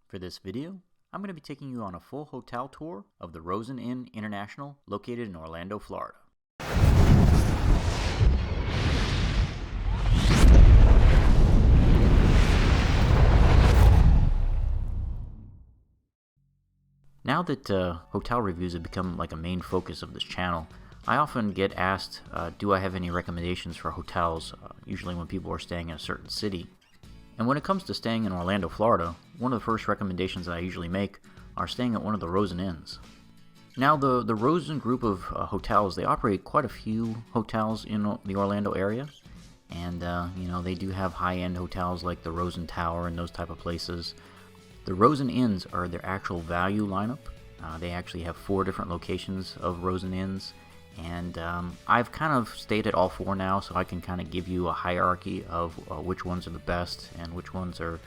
For this video, I'm going to be taking you on a full hotel tour of the Rosen Inn International located in Orlando, Florida. Now that hotel reviews have become like a main focus of this channel, I often get asked, do I have any recommendations for hotels, usually when people are staying in a certain city. And when it comes to staying in Orlando, Florida, one of the first recommendations that I usually make are staying at one of the Rosen Inns. Now the Rosen group of hotels, they operate quite a few hotels in the Orlando area. And they do have high-end hotels like the Rosen Tower and those type of places. The Rosen Inns are their actual value lineup. They actually have 4 different locations of Rosen Inns. And I've kind of stayed at all 4 now, so I can kind of give you a hierarchy of which ones are the best and which ones are,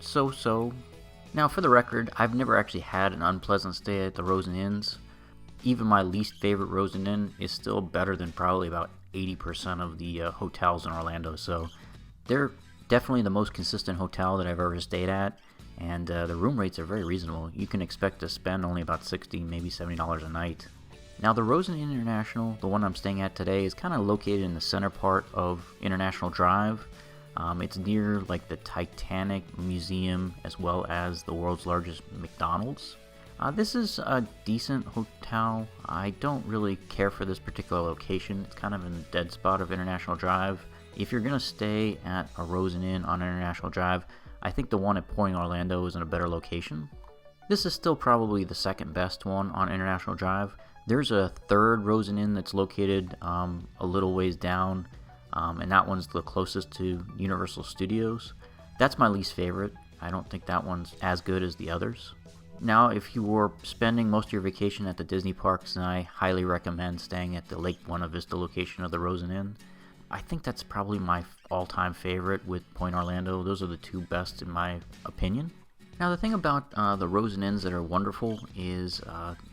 so-so. Now, for the record, I've never actually had an unpleasant stay at the Rosen Inns. Even my least favorite Rosen Inn is still better than probably about 80% of the hotels in Orlando, so they're definitely the most consistent hotel that I've ever stayed at, and the room rates are very reasonable. You can expect to spend only about $60, maybe $70 a night. Now the Rosen Inn International, the one I'm staying at today, is kind of located in the center part of International Drive. It's near like the Titanic Museum as well as the world's largest McDonald's. This is a decent hotel. I don't really care for this particular location. It's kind of in the dead spot of International Drive. If you're going to stay at a Rosen Inn on International Drive, I think the one at Pointe Orlando is in a better location. This is still probably the second best one on International Drive. There's a third Rosen Inn that's located a little ways down, and that one's the closest to Universal Studios. That's my least favorite. I don't think that one's as good as the others. Now, if you were spending most of your vacation at the Disney parks, then I highly recommend staying at the Lake Buena Vista location of the Rosen Inn. I think that's probably my all-time favorite with Pointe Orlando. Those are the 2 best in my opinion. Now the thing about the Rosen Inns that are wonderful is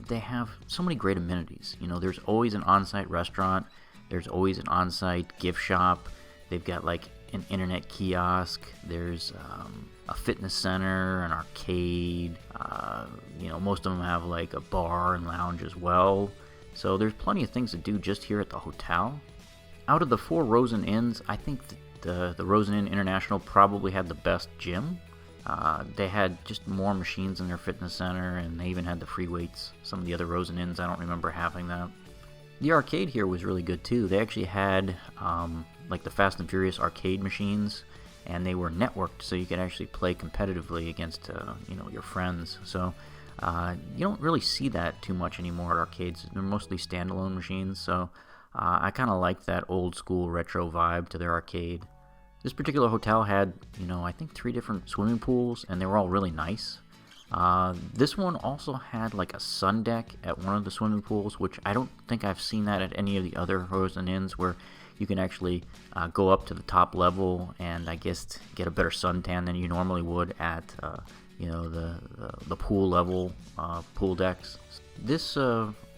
they have so many great amenities. You know, there's always an on-site restaurant, there's always an on-site gift shop, they've got like an internet kiosk, there's a fitness center, an arcade, most of them have like a bar and lounge as well. So there's plenty of things to do just here at the hotel. Out of the 4 Rosen Inns, I think the Rosen Inn International probably had the best gym. They had just more machines in their fitness center, and they even had the free weights. Some of the other Rosen Inns, I don't remember having that. The arcade here was really good too. They actually had like the Fast and Furious arcade machines, and they were networked, so you could actually play competitively against your friends. So you don't really see that too much anymore at arcades. They're mostly standalone machines, so I kind of like that old school retro vibe to their arcade. This particular hotel had, I think 3 different swimming pools, and they were all really nice. This one also had like a sun deck at one of the swimming pools, which I don't think I've seen that at any of the other Rosen Inns, where you can actually go up to the top level and I guess get a better suntan than you normally would at the pool level pool decks. This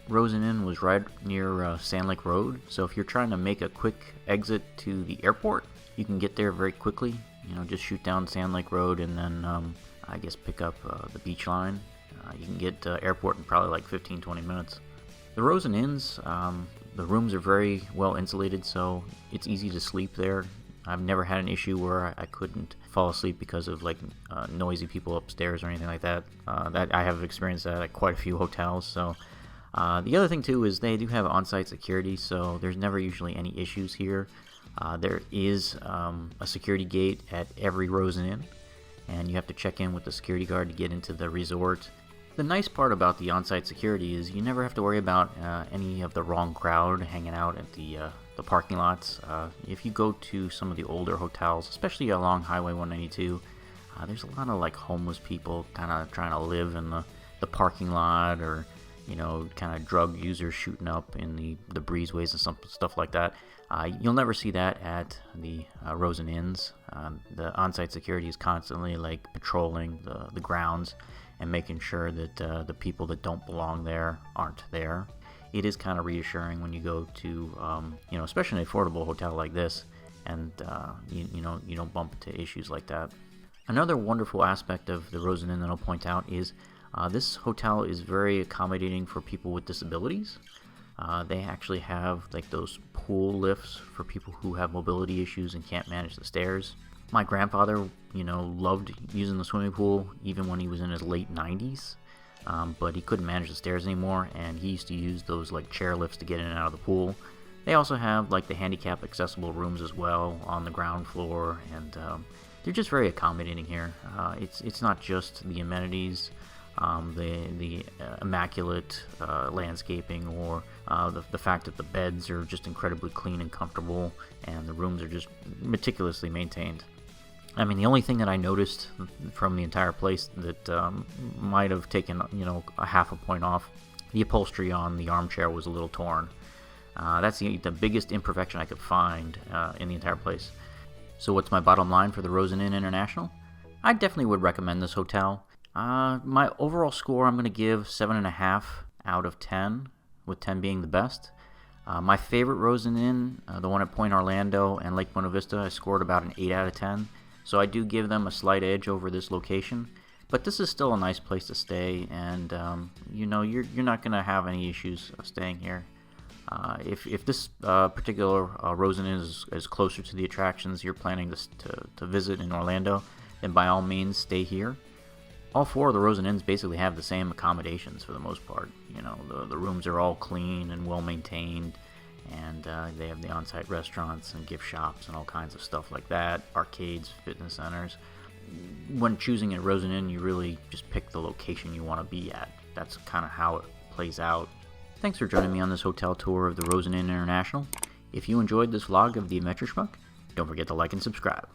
Rosen Inn was right near Sand Lake Road, so if you're trying to make a quick exit to the airport, you can get there very quickly. Just shoot down Sand Lake Road and then I guess pick up the beach line. You can get to airport in probably like 15-20 minutes. The Rosen Inns, the rooms are very well insulated, so it's easy to sleep there. I've never had an issue where I couldn't fall asleep because of like noisy people upstairs or anything like that. That I have experienced that at quite a few hotels. So the other thing too is they do have on-site security, so there's never usually any issues here. There is a security gate at every Rosen Inn, and you have to check in with the security guard to get into the resort. The nice part about the on-site security is you never have to worry about any of the wrong crowd hanging out at the parking lots. If you go to some of the older hotels, especially along Highway 192, there's a lot of like homeless people kind of trying to live in the parking lot, or kind of drug users shooting up in the breezeways and some stuff like that. You'll never see that at the Rosen Inns. The on-site security is constantly like patrolling the grounds and making sure that the people that don't belong there aren't there. It is kind of reassuring when you go to, especially an affordable hotel like this, and you don't bump into issues like that. Another wonderful aspect of the Rosen Inn that I'll point out is this hotel is very accommodating for people with disabilities. They actually have like those pool lifts for people who have mobility issues and can't manage the stairs. My grandfather, loved using the swimming pool even when he was in his late 90s, but he couldn't manage the stairs anymore, and he used to use those like chair lifts to get in and out of the pool. They also have like the handicap accessible rooms as well on the ground floor, and they're just very accommodating here. It's not just the amenities, the immaculate landscaping, or the fact that the beds are just incredibly clean and comfortable, and the rooms are just meticulously maintained. I mean, the only thing that I noticed from the entire place that might have taken, a half a point off, the upholstery on the armchair was a little torn. That's the biggest imperfection I could find in the entire place. So what's my bottom line for the Rosen Inn International? I definitely would recommend this hotel. My overall score I'm going to give 7.5 out of 10, with 10 being the best. My favorite Rosen Inn, the one at Pointe Orlando and Lake Buena Vista, I scored about an 8 out of 10. So I do give them a slight edge over this location. But this is still a nice place to stay, and you're not going to have any issues staying here. If this particular Rosen Inn is closer to the attractions you're planning to visit in Orlando, then by all means stay here. All four of the Rosen Inns basically have the same accommodations for the most part. The rooms are all clean and well maintained, and they have the on-site restaurants and gift shops and all kinds of stuff like that, arcades, fitness centers. When choosing a Rosen Inn, you really just pick the location you want to be at. That's kind of how it plays out. Thanks for joining me on this hotel tour of the Rosen Inn International. If you enjoyed this vlog of the Adventure Schmuck, don't forget to like and subscribe.